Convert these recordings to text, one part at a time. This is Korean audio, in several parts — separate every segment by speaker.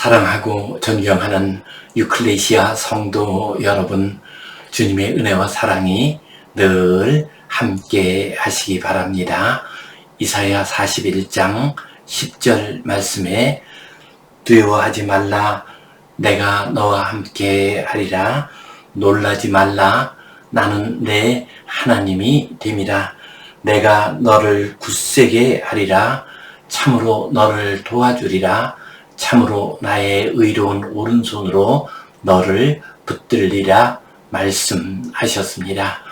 Speaker 1: 사랑하고 존경하는 유클레시아 성도 여러분, 주님의 은혜와 사랑이 늘 함께 하시기 바랍니다. 이사야 41장 10절 말씀에 두려워하지 말라, 내가 너와 함께 하리라. 놀라지 말라, 나는 내 하나님이 됨이라. 내가 너를 굳세게 하리라. 참으로 너를 도와주리라. 참으로 나의 의로운 오른손으로 너를 붙들리라 말씀하셨습니다.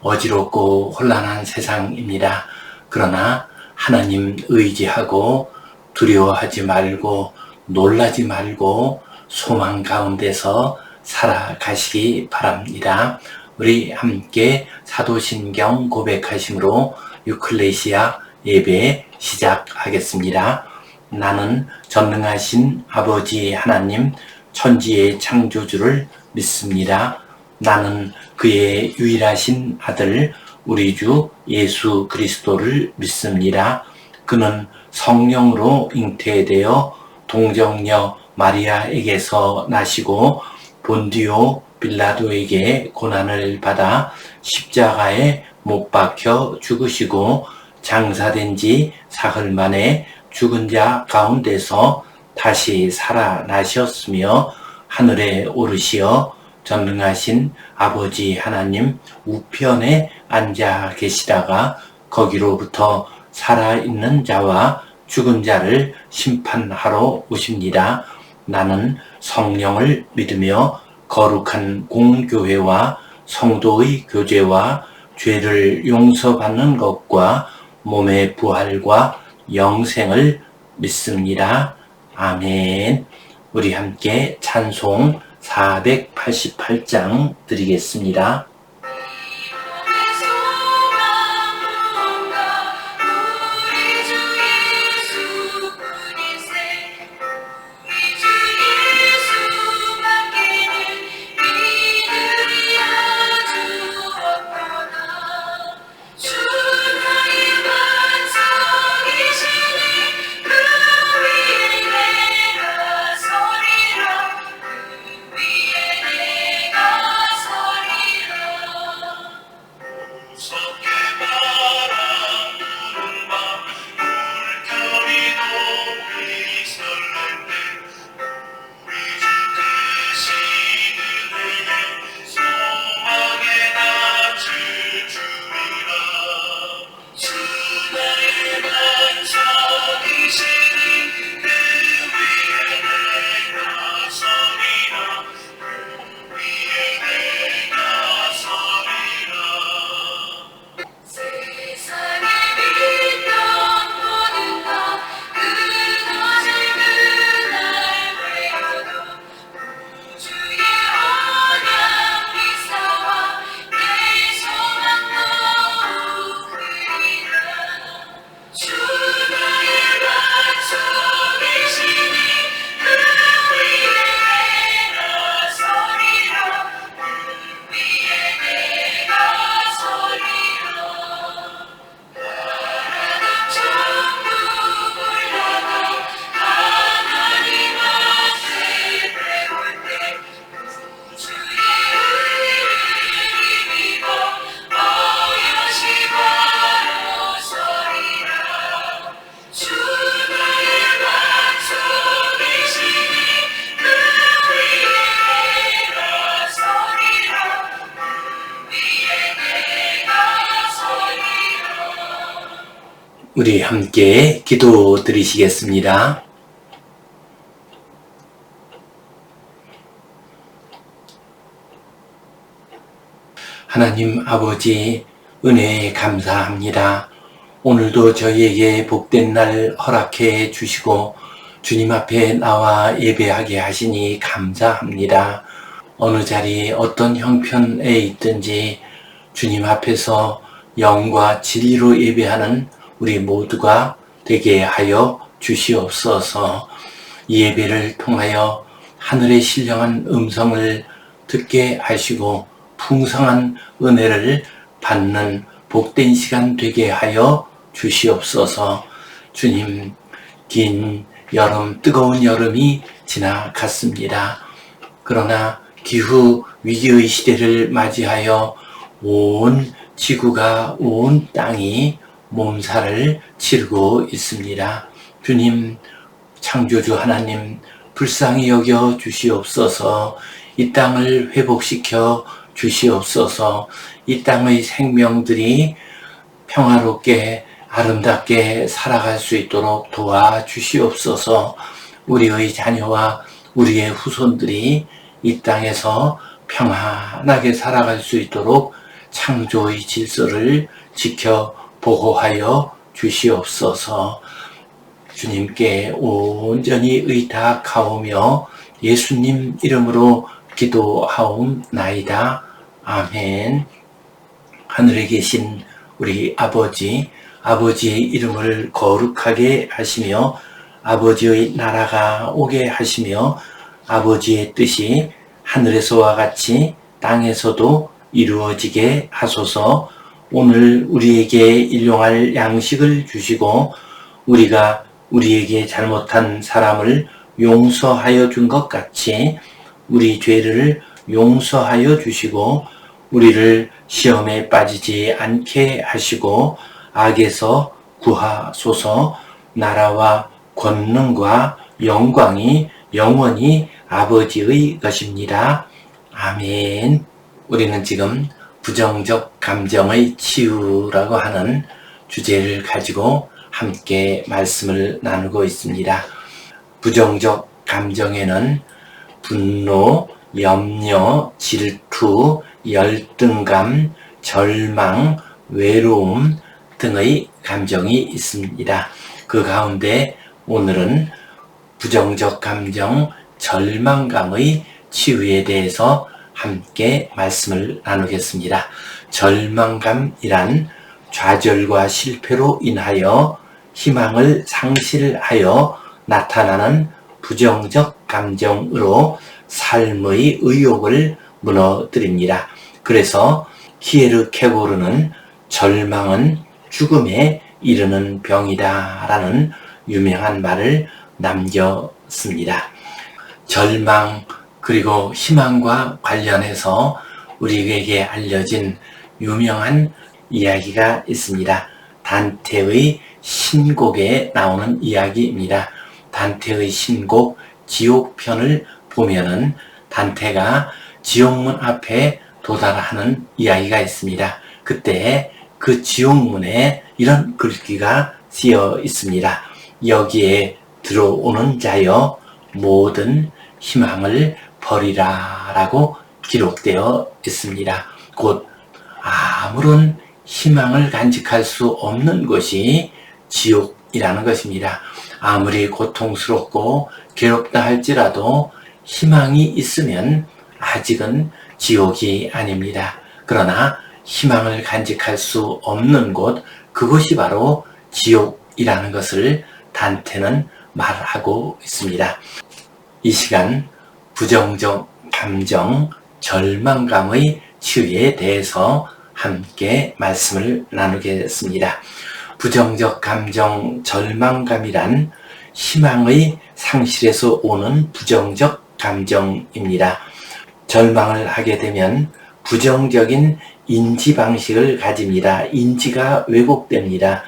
Speaker 1: 어지럽고 혼란한 세상입니다. 그러나 하나님 의지하고 두려워하지 말고 놀라지 말고 소망 가운데서 살아가시기 바랍니다. 우리 함께 사도신경 고백하심으로 유클레시아 예배 시작하겠습니다. 나는 전능하신 아버지 하나님, 천지의 창조주를 믿습니다. 나는 그의 유일하신 아들 우리 주 예수 그리스도를 믿습니다. 그는 성령으로 잉태되어 동정녀 마리아에게서 나시고 본디오 빌라도에게 고난을 받아 십자가에 못 박혀 죽으시고 장사된 지 사흘 만에 죽은 자 가운데서 다시 살아나셨으며 하늘에 오르시어 전능하신 아버지 하나님 우편에 앉아 계시다가 거기로부터 살아있는 자와 죽은 자를 심판하러 오십니다. 나는 성령을 믿으며 거룩한 공교회와 성도의 교제와 죄를 용서받는 것과 몸의 부활과 영생을 믿습니다. 아멘. 우리 함께 찬송 488장 드리겠습니다. 우리 함께 기도 드리시겠습니다. 하나님 아버지, 은혜에 감사합니다. 오늘도 저희에게 복된 날 허락해 주시고 주님 앞에 나와 예배하게 하시니 감사합니다. 어느 자리 어떤 형편에 있든지 주님 앞에서 영과 진리로 예배하는 우리 모두가 되게 하여 주시옵소서. 이 예배를 통하여 하늘의 신령한 음성을 듣게 하시고 풍성한 은혜를 받는 복된 시간 되게 하여 주시옵소서. 주님, 긴 여름, 뜨거운 여름이 지나갔습니다. 그러나 기후 위기의 시대를 맞이하여 온 지구가, 온 땅이 몸살을 치르고 있습니다. 주님, 창조주 하나님, 불쌍히 여겨 주시옵소서. 이 땅을 회복시켜 주시옵소서. 이 땅의 생명들이 평화롭게 아름답게 살아갈 수 있도록 도와주시옵소서. 우리의 자녀와 우리의 후손들이 이 땅에서 평안하게 살아갈 수 있도록 창조의 질서를 지켜 보호하여 주시옵소서. 주님께 온전히 의탁하오며 예수님 이름으로 기도하옵나이다. 아멘. 하늘에 계신 우리 아버지, 아버지의 이름을 거룩하게 하시며 아버지의 나라가 오게 하시며 아버지의 뜻이 하늘에서와 같이 땅에서도 이루어지게 하소서. 오늘 우리에게 일용할 양식을 주시고 우리가 우리에게 잘못한 사람을 용서하여 준 것 같이 우리 죄를 용서하여 주시고 우리를 시험에 빠지지 않게 하시고 악에서 구하소서. 나라와 권능과 영광이 영원히 아버지의 것입니다. 아멘. 우리는 지금 부정적 감정의 치유라고 하는 주제를 가지고 함께 말씀을 나누고 있습니다. 부정적 감정에는 분노, 염려, 질투, 열등감, 절망, 외로움 등의 감정이 있습니다. 그 가운데 오늘은 부정적 감정, 절망감의 치유에 대해서 함께 말씀을 나누겠습니다. 절망감이란 좌절과 실패로 인하여 희망을 상실하여 나타나는 부정적 감정으로 삶의 의욕을 무너뜨립니다. 그래서 키에르케고르는 절망은 죽음에 이르는 병이다 라는 유명한 말을 남겼습니다. 절망 그리고 희망과 관련해서 우리에게 알려진 유명한 이야기가 있습니다. 단테의 신곡에 나오는 이야기입니다. 단테의 신곡 지옥편을 보면은 단테가 지옥문 앞에 도달하는 이야기가 있습니다. 그때 그 지옥문에 이런 글귀가 쓰여 있습니다. 여기에 들어오는 자여 모든 희망을 버리라 라고 기록되어 있습니다. 곧 아무런 희망을 간직할 수 없는 곳이 지옥이라는 것입니다. 아무리 고통스럽고 괴롭다 할지라도 희망이 있으면 아직은 지옥이 아닙니다. 그러나 희망을 간직할 수 없는 곳, 그곳이 바로 지옥이라는 것을 단테는 말하고 있습니다. 이 시간 부정적 감정, 절망감의 치유에 대해서 함께 말씀을 나누겠습니다. 부정적 감정, 절망감이란 희망의 상실에서 오는 부정적 감정입니다. 절망을 하게 되면 부정적인 인지 방식을 가집니다. 인지가 왜곡됩니다.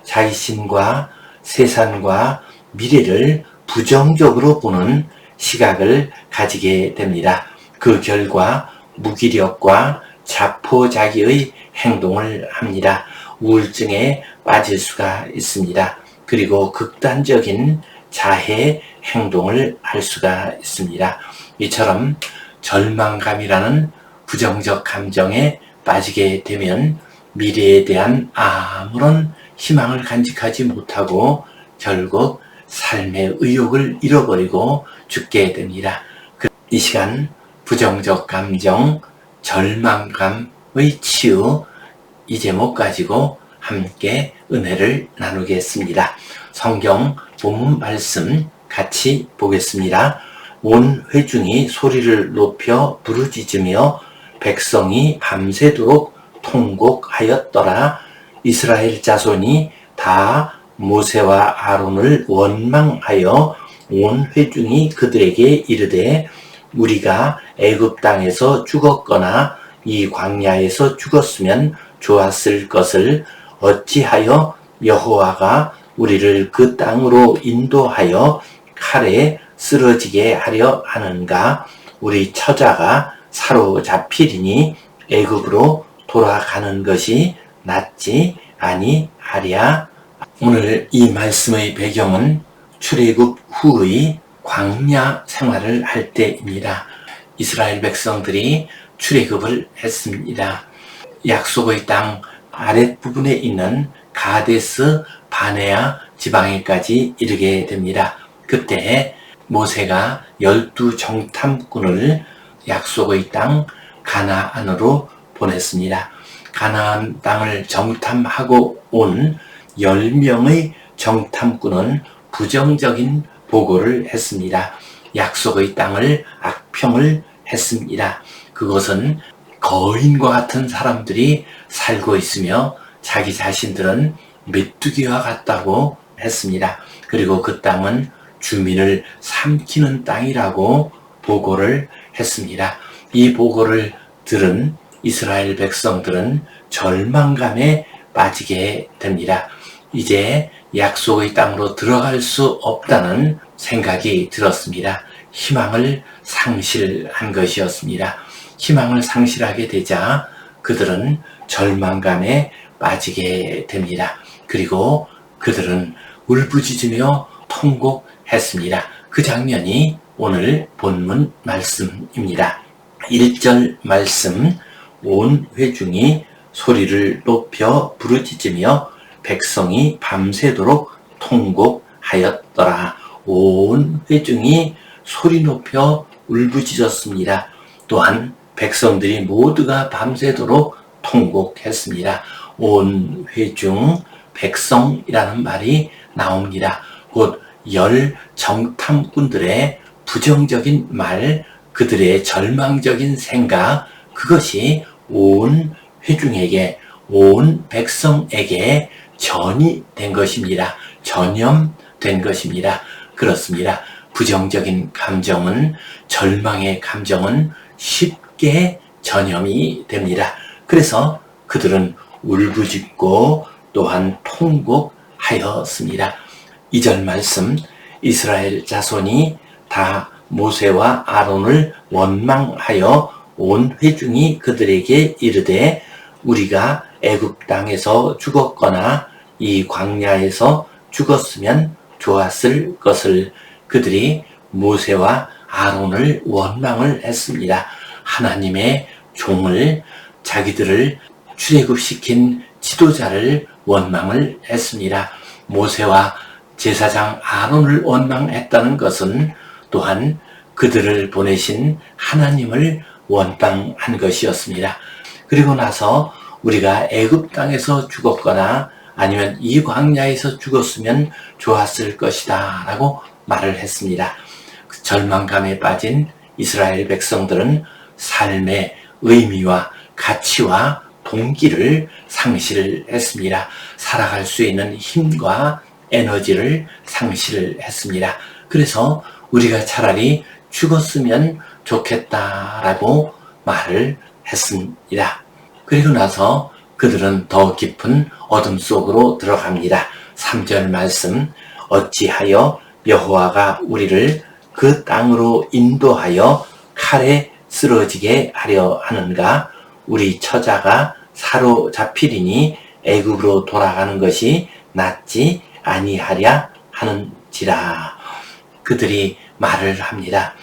Speaker 1: 자신과 세상과 미래를 부정적으로 보는 시각을 가지게 됩니다. 그 결과 무기력과 자포자기의 행동을 합니다. 우울증에 빠질 수가 있습니다. 그리고 극단적인 자해 행동을 할 수가 있습니다. 이처럼 절망감이라는 부정적 감정에 빠지게 되면 미래에 대한 아무런 희망을 간직하지 못하고 결국 삶의 의욕을 잃어버리고 죽게 됩니다. 이 시간 부정적 감정, 절망감의 치유 이 제목 가지고 함께 은혜를 나누겠습니다. 성경 본문 말씀 같이 보겠습니다. 온 회중이 소리를 높여 부르짖으며 백성이 밤새도록 통곡하였더라. 이스라엘 자손이 다 모세와 아론을 원망하여 온 회중이 그들에게 이르되 우리가 애굽 땅에서 죽었거나 이 광야에서 죽었으면 좋았을 것을 어찌하여 여호와가 우리를 그 땅으로 인도하여 칼에 쓰러지게 하려 하는가? 우리 처자가 사로잡히리니 애굽으로 돌아가는 것이 낫지 아니하랴. 오늘 이 말씀의 배경은 출애굽 후의 광야 생활을 할 때입니다. 이스라엘 백성들이 출애굽을 했습니다. 약속의 땅 아랫부분에 있는 가데스 바네아 지방에까지 이르게 됩니다. 그때 모세가 12 정탐꾼을 약속의 땅 가나안으로 보냈습니다. 가나안 땅을 정탐하고 온 10명의 정탐꾼은 부정적인 보고를 했습니다. 약속의 땅을 악평을 했습니다. 그것은 거인과 같은 사람들이 살고 있으며 자기 자신들은 메뚜기와 같다고 했습니다. 그리고 그 땅은 주민을 삼키는 땅이라고 보고를 했습니다. 이 보고를 들은 이스라엘 백성들은 절망감에 빠지게 됩니다. 이제 약속의 땅으로 들어갈 수 없다는 생각이 들었습니다. 희망을 상실한 것이었습니다. 희망을 상실하게 되자 그들은 절망감에 빠지게 됩니다. 그리고 그들은 울부짖으며 통곡했습니다. 그 장면이 오늘 본문 말씀입니다. 1절 말씀, 온 회중이 소리를 높여 부르짖으며 백성이 밤새도록 통곡하였더라. 온 회중이 소리 높여 울부짖었습니다. 또한 백성들이 모두가 밤새도록 통곡했습니다. 온 회중, 백성이라는 말이 나옵니다. 곧 열 정탐꾼들의 부정적인 말, 그들의 절망적인 생각, 그것이 온 회중에게, 온 백성에게 전이된 것입니다. 전염된 것입니다. 그렇습니다. 부정적인 감정은, 절망의 감정은 쉽게 전염이 됩니다. 그래서 그들은 울부짖고 또한 통곡하였습니다. 2절 말씀, 이스라엘 자손이 다 모세와 아론을 원망하여 온 회중이 그들에게 이르되 우리가 애굽 땅에서 죽었거나 이 광야에서 죽었으면 좋았을 것을. 그들이 모세와 아론을 원망을 했습니다. 하나님의 종을, 자기들을 출애굽시킨 지도자를 원망을 했습니다. 모세와 제사장 아론을 원망했다는 것은 또한 그들을 보내신 하나님을 원망한 것이었습니다. 그리고 나서 우리가 애굽 땅에서 죽었거나 아니면 이 광야에서 죽었으면 좋았을 것이다 라고 말을 했습니다. 절망감에 빠진 이스라엘 백성들은 삶의 의미와 가치와 동기를 상실했습니다. 살아갈 수 있는 힘과 에너지를 상실했습니다. 그래서 우리가 차라리 죽었으면 좋겠다라고 말을 했습니다. 그리고 나서 그들은 더 깊은 어둠 속으로 들어갑니다. 3절 말씀, 어찌하여 여호와가 우리를 그 땅으로 인도하여 칼에 쓰러지게 하려 하는가? 우리 처자가 사로잡히리니 애굽으로 돌아가는 것이 낫지 아니하랴 하는지라. 그들이 말을 합니다.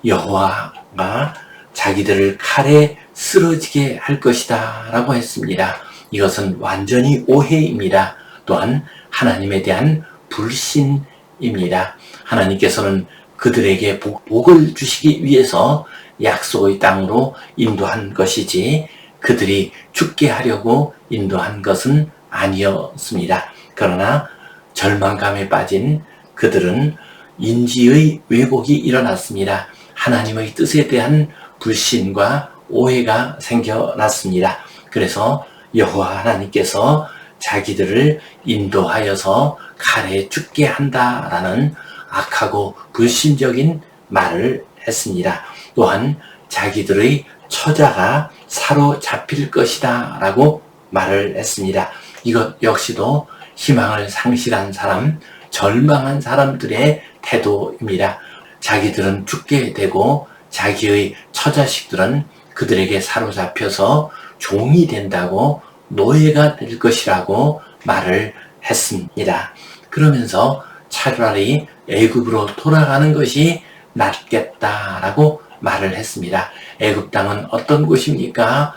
Speaker 1: 여호와가 자기들을 칼에 쓰러지게 할 것이다 라고 했습니다. 이것은 완전히 오해입니다. 또한 하나님에 대한 불신입니다. 하나님께서는 그들에게 복을 주시기 위해서 약속의 땅으로 인도한 것이지 그들이 죽게 하려고 인도한 것은 아니었습니다. 그러나 절망감에 빠진 그들은 인지의 왜곡이 일어났습니다. 하나님의 뜻에 대한 불신과 오해가 생겨났습니다. 그래서 여호와 하나님께서 자기들을 인도하여서 칼에 죽게 한다라는 악하고 불신적인 말을 했습니다. 또한 자기들의 처자가 사로잡힐 것이다 라고 말을 했습니다. 이것 역시도 희망을 상실한 사람, 절망한 사람들의 태도입니다. 자기들은 죽게 되고 자기의 처자식들은 그들에게 사로잡혀서 종이 된다고, 노예가 될 것이라고 말을 했습니다. 그러면서 차라리 애굽으로 돌아가는 것이 낫겠다라고 말을 했습니다. 애굽 땅은 어떤 곳입니까?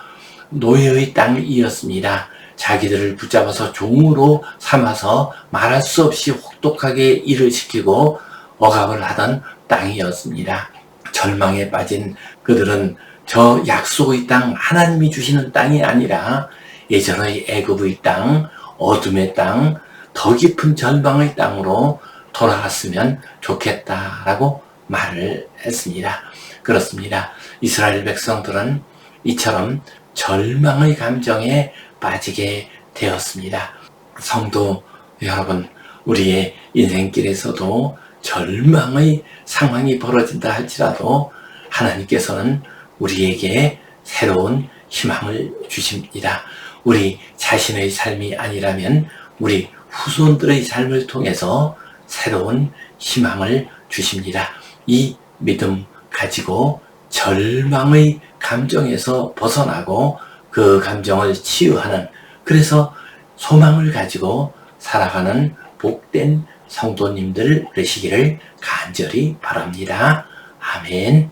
Speaker 1: 노예의 땅이었습니다. 자기들을 붙잡아서 종으로 삼아서 말할 수 없이 혹독하게 일을 시키고 억압을 하던 땅이었습니다. 절망에 빠진 그들은 저 약속의 땅, 하나님이 주시는 땅이 아니라 예전의 애굽의 땅, 어둠의 땅, 더 깊은 절망의 땅으로 돌아갔으면 좋겠다라고 말을 했습니다. 그렇습니다. 이스라엘 백성들은 이처럼 절망의 감정에 빠지게 되었습니다. 성도 여러분, 우리의 인생길에서도 절망의 상황이 벌어진다 할지라도 하나님께서는 우리에게 새로운 희망을 주십니다. 우리 자신의 삶이 아니라면 우리 후손들의 삶을 통해서 새로운 희망을 주십니다. 이 믿음 가지고 절망의 감정에서 벗어나고 그 감정을 치유하는, 그래서 소망을 가지고 살아가는 복된 성도님들 되시기를 간절히 바랍니다. 아멘.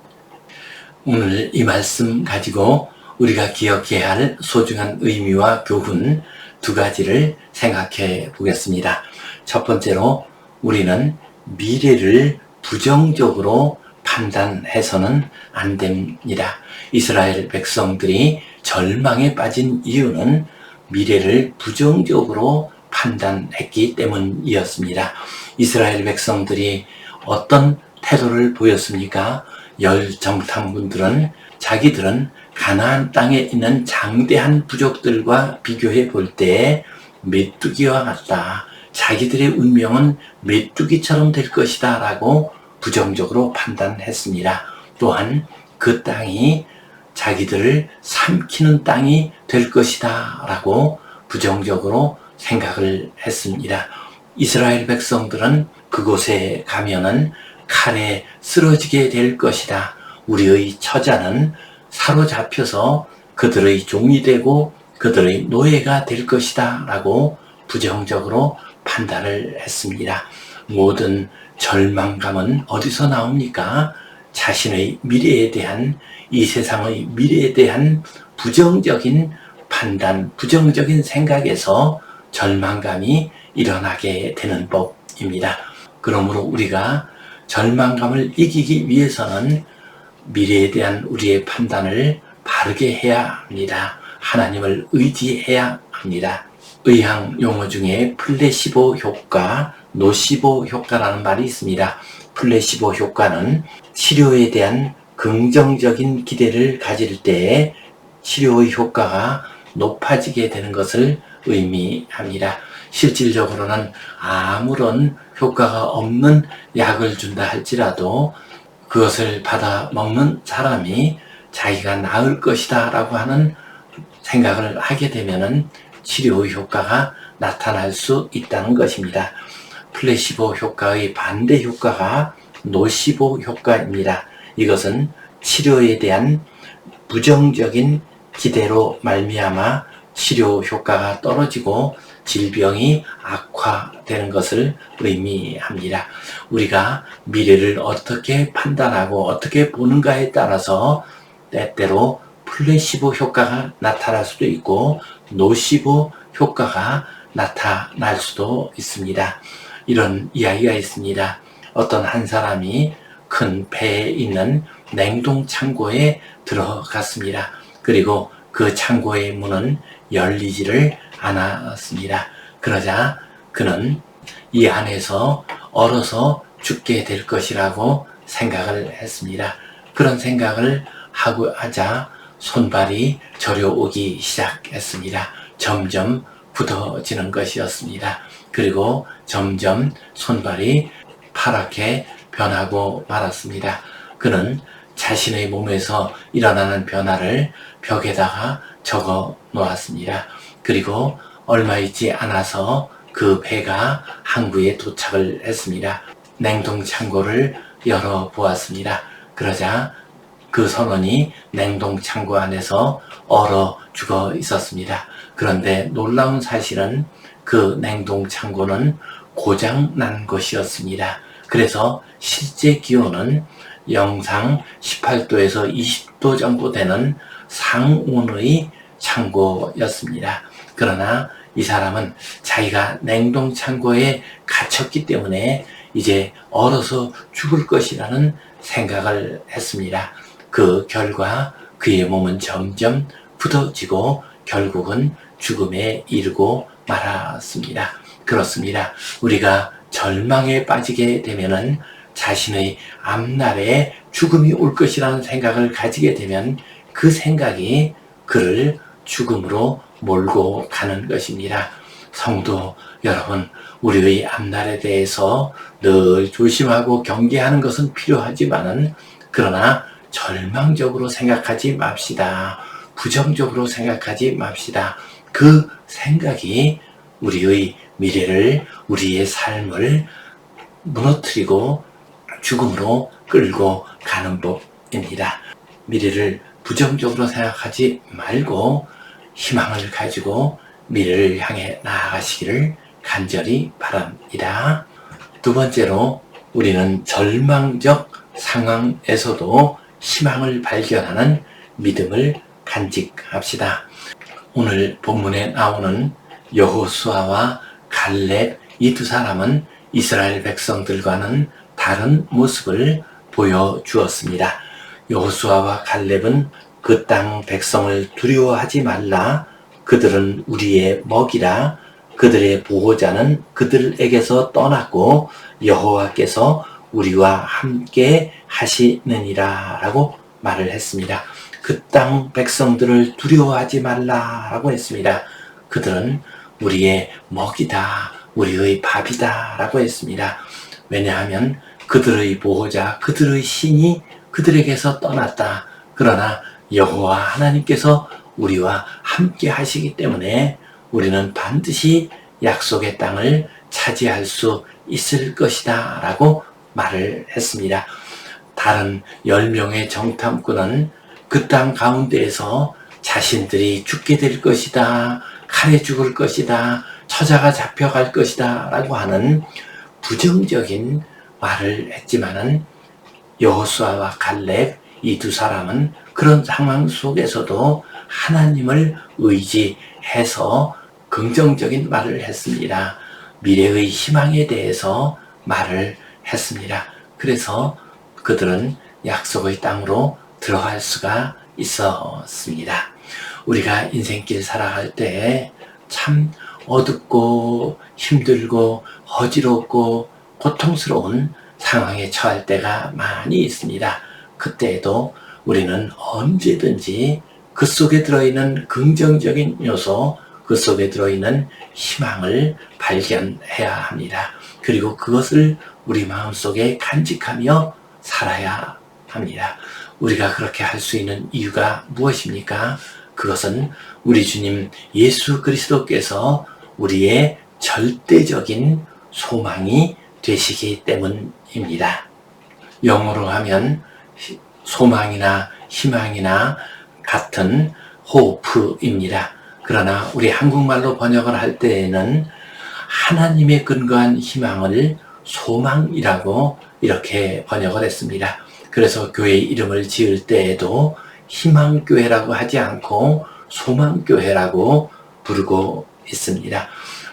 Speaker 1: 오늘 이 말씀 가지고 우리가 기억해야 할 소중한 의미와 교훈 두 가지를 생각해 보겠습니다. 첫 번째로, 우리는 미래를 부정적으로 판단해서는 안 됩니다. 이스라엘 백성들이 절망에 빠진 이유는 미래를 부정적으로 판단했기 때문이었습니다. 이스라엘 백성들이 어떤 태도를 보였습니까? 열정탐꾼들은 자기들은 가나안 땅에 있는 장대한 부족들과 비교해 볼 때 메뚜기와 같다, 자기들의 운명은 메뚜기처럼 될 것이다 라고 부정적으로 판단했습니다. 또한 그 땅이 자기들을 삼키는 땅이 될 것이다 라고 부정적으로 생각을 했습니다. 이스라엘 백성들은 그곳에 가면은 칼에 쓰러지게 될 것이다, 우리의 처자는 사로잡혀서 그들의 종이 되고 그들의 노예가 될 것이다 라고 부정적으로 판단을 했습니다. 모든 절망감은 어디서 나옵니까? 자신의 미래에 대한, 이 세상의 미래에 대한 부정적인 판단, 부정적인 생각에서 절망감이 일어나게 되는 법입니다. 그러므로 우리가 절망감을 이기기 위해서는 미래에 대한 우리의 판단을 바르게 해야 합니다. 하나님을 의지해야 합니다. 의학 용어 중에 플레시보 효과, 노시보 효과라는 말이 있습니다. 플레시보 효과는 치료에 대한 긍정적인 기대를 가질 때 치료의 효과가 높아지게 되는 것을 의미합니다. 실질적으로는 아무런 효과가 없는 약을 준다 할지라도 그것을 받아 먹는 사람이 자기가 나을 것이다 라고 하는 생각을 하게 되면은 치료의 효과가 나타날 수 있다는 것입니다. 플레시보 효과의 반대 효과가 노시보 효과입니다. 이것은 치료에 대한 부정적인 기대로 말미암아 치료 효과가 떨어지고 질병이 악화되는 것을 의미합니다. 우리가 미래를 어떻게 판단하고 어떻게 보는가에 따라서 때때로 플레시보 효과가 나타날 수도 있고 노시보 효과가 나타날 수도 있습니다. 이런 이야기가 있습니다. 어떤 한 사람이 큰 배에 있는 냉동 창고에 들어갔습니다. 그리고 그 창고의 문은 열리지를 않았습니다. 그러자 그는 이 안에서 얼어서 죽게 될 것이라고 생각을 했습니다. 그런 생각을 하고 하자 손발이 저려오기 시작했습니다. 점점 굳어지는 것이었습니다. 그리고 점점 손발이 파랗게 변하고 말았습니다. 그는 자신의 몸에서 일어나는 변화를 벽에다가 적어 놓았습니다. 그리고 얼마 있지 않아서 그 배가 항구에 도착을 했습니다. 냉동창고를 열어보았습니다. 그러자 그 선원이 냉동창고 안에서 얼어 죽어 있었습니다. 그런데 놀라운 사실은 그 냉동창고는 고장난 것이었습니다. 그래서 실제 기온은 영상 18도에서 20도 정도 되는 상온의 창고였습니다. 그러나 이 사람은 자기가 냉동창고에 갇혔기 때문에 이제 얼어서 죽을 것이라는 생각을 했습니다. 그 결과 그의 몸은 점점 굳어지고 결국은 죽음에 이르고 말았습니다. 그렇습니다. 우리가 절망에 빠지게 되면은 자신의 앞날에 죽음이 올 것이라는 생각을 가지게 되면 그 생각이 그를 죽음으로 몰고 가는 것입니다. 성도 여러분, 우리의 앞날에 대해서 늘 조심하고 경계하는 것은 필요하지만은 그러나 절망적으로 생각하지 맙시다. 부정적으로 생각하지 맙시다. 그 생각이 우리의 미래를, 우리의 삶을 무너뜨리고 죽음으로 끌고 가는 법입니다. 미래를 부정적으로 생각하지 말고 희망을 가지고 미래를 향해 나아가시기를 간절히 바랍니다. 두 번째로 우리는 절망적 상황에서도 희망을 발견하는 믿음을 간직합시다. 오늘 본문에 나오는 여호수아와 갈렙 이 두 사람은 이스라엘 백성들과는 다른 모습을 보여주었습니다. 여호수아와 갈렙은 그 땅 백성을 두려워하지 말라. 그들은 우리의 먹이라. 그들의 보호자는 그들에게서 떠났고 여호와께서 우리와 함께 하시느니라 라고 말을 했습니다. 그 땅 백성들을 두려워하지 말라 라고 했습니다. 그들은 우리의 먹이다, 우리의 밥이다 라고 했습니다. 왜냐하면 그들의 보호자, 그들의 신이 그들에게서 떠났다. 그러나 여호와 하나님께서 우리와 함께 하시기 때문에 우리는 반드시 약속의 땅을 차지할 수 있을 것이다 라고 말을 했습니다. 다른 10명의 정탐꾼은 그 땅 가운데에서 자신들이 죽게 될 것이다, 칼에 죽을 것이다, 처자가 잡혀갈 것이다 라고 하는 부정적인 말을 했지만은 여호수아와 갈렙 이 두 사람은 그런 상황 속에서도 하나님을 의지해서 긍정적인 말을 했습니다. 미래의 희망에 대해서 말을 했습니다. 그래서 그들은 약속의 땅으로 들어갈 수가 있었습니다. 우리가 인생길 살아갈 때 참 어둡고 힘들고 어지럽고 고통스러운 상황에 처할 때가 많이 있습니다. 그때에도 우리는 언제든지 그 속에 들어있는 긍정적인 요소, 그 속에 들어있는 희망을 발견해야 합니다. 그리고 그것을 우리 마음속에 간직하며 살아야 합니다. 우리가 그렇게 할 수 있는 이유가 무엇입니까? 그것은 우리 주님 예수 그리스도께서 우리의 절대적인 소망이 되시기 때문입니다. 영어로 하면 소망이나 희망이나 같은 hope입니다. 그러나 우리 한국말로 번역을 할 때에는 하나님에 근거한 희망을 소망이라고 이렇게 번역을 했습니다. 그래서 교회 이름을 지을 때에도 희망교회라고 하지 않고 소망교회라고 부르고 있습니다.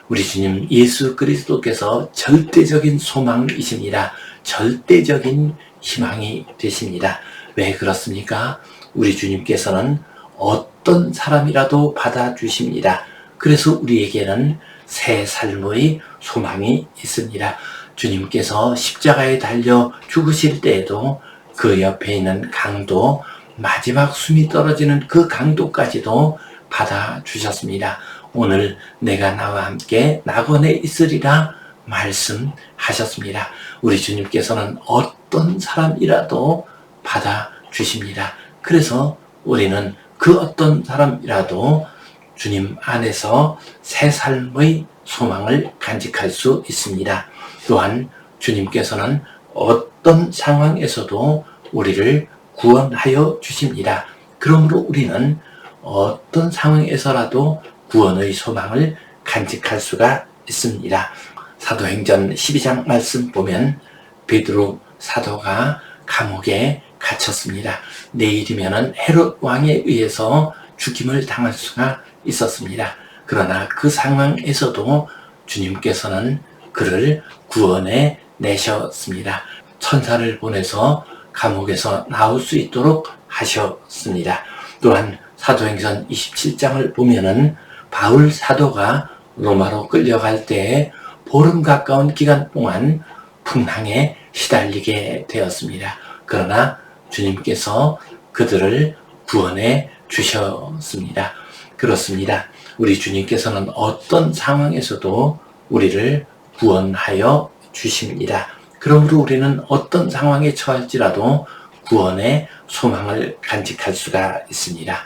Speaker 1: 우리 주님 예수 그리스도께서 절대적인 소망이십니다. 절대적인 희망이 되십니다. 왜 그렇습니까? 우리 주님께서는 어떤 사람이라도 받아주십니다. 그래서 우리에게는 새 삶의 소망이 있습니다. 주님께서 십자가에 달려 죽으실 때에도 그 옆에 있는 강도, 마지막 숨이 떨어지는 그 강도까지도 받아주셨습니다. 오늘 내가 나와 함께 낙원에 있으리라 말씀하셨습니다. 우리 주님께서는 어떤 사람이라도 받아주십니다. 그래서 우리는 그 어떤 사람이라도 주님 안에서 새 삶의 소망을 간직할 수 있습니다. 또한 주님께서는 어떤 상황에서도 우리를 구원하여 주십니다. 그러므로 우리는 어떤 상황에서라도 구원의 소망을 간직할 수가 있습니다. 사도행전 12장 말씀 보면 베드로 사도가 감옥에 갇혔습니다. 내일이면 헤롯 왕에 의해서 죽임을 당할 수가 있었습니다. 그러나 그 상황에서도 주님께서는 그를 구원해 내셨습니다. 천사를 보내서 감옥에서 나올 수 있도록 하셨습니다. 또한 사도행전 27장을 보면은 바울 사도가 로마로 끌려갈 때에 보름 가까운 기간 동안 풍랑에 시달리게 되었습니다. 그러나 주님께서 그들을 구원해 주셨습니다. 그렇습니다. 우리 주님께서는 어떤 상황에서도 우리를 구원하여 주십니다. 그러므로 우리는 어떤 상황에 처할지라도 구원의 소망을 간직할 수가 있습니다.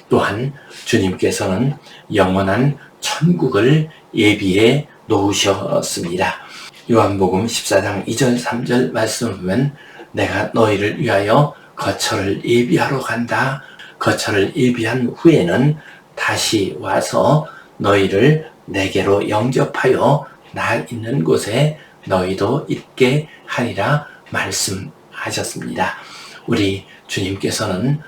Speaker 1: 또한 주님께서는 영원한 천국을 예비해 놓으셨습니다. 요한복음 14장 2절 3절 말씀을 보면 내가 너희를 위하여 거처를 예비하러 간다. 거처를 예비한 후에는 다시 와서 너희를 내게로 영접하여 나 있는 곳에 너희도 있게 하리라 말씀하셨습니다. 우리 주님께서는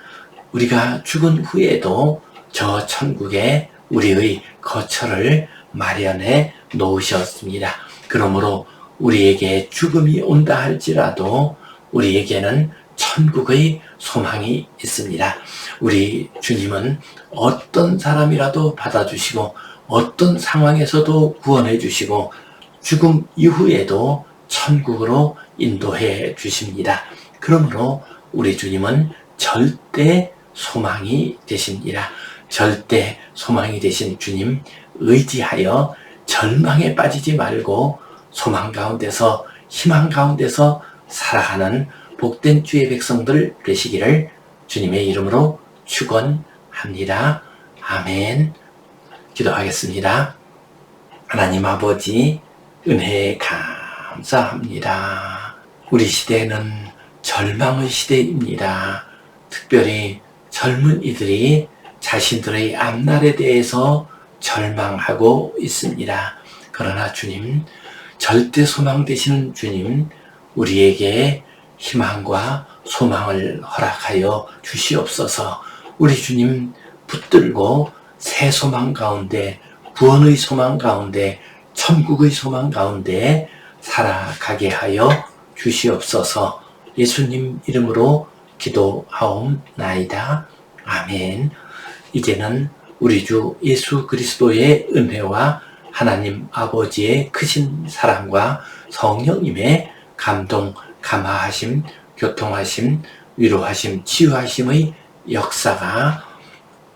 Speaker 1: 우리가 죽은 후에도 저 천국에 우리의 거처를 마련해 놓으셨습니다. 그러므로 우리에게 죽음이 온다 할지라도 우리에게는 천국의 소망이 있습니다. 우리 주님은 어떤 사람이라도 받아주시고 어떤 상황에서도 구원해 주시고 죽음 이후에도 천국으로 인도해 주십니다. 그러므로 우리 주님은 절대 소망이 되십니다. 절대 소망이 되신 주님 의지하여 절망에 빠지지 말고 소망 가운데서 희망 가운데서 살아가는 복된 주의 백성들 되시기를 주님의 이름으로 축원합니다. 아멘. 기도하겠습니다. 하나님 아버지 은혜에 감사합니다. 우리 시대는 절망의 시대입니다. 특별히 젊은이들이 자신들의 앞날에 대해서 절망하고 있습니다. 그러나 주님, 절대 소망 되시는 주님, 우리에게 희망과 소망을 허락하여 주시옵소서. 우리 주님 붙들고 새 소망 가운데, 구원의 소망 가운데, 천국의 소망 가운데 살아가게 하여 주시옵소서. 예수님 이름으로 기도하옵나이다. 아멘. 이제는 우리 주 예수 그리스도의 은혜와 하나님 아버지의 크신 사랑과 성령님의 감동, 감화하심, 교통하심, 위로하심, 치유하심의 역사가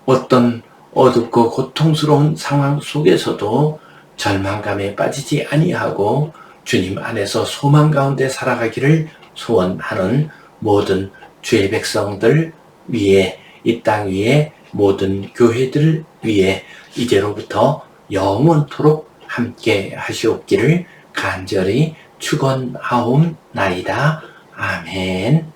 Speaker 1: 어떤 어둡고 고통스러운 상황 속에서도 절망감에 빠지지 아니하고 주님 안에서 소망 가운데 살아가기를 소원하는 모든 주의 백성들 위에, 이 땅 위에 모든 교회들 위에 이제로부터 영원토록 함께 하시옵기를 간절히 축원하옵나이다. 아멘.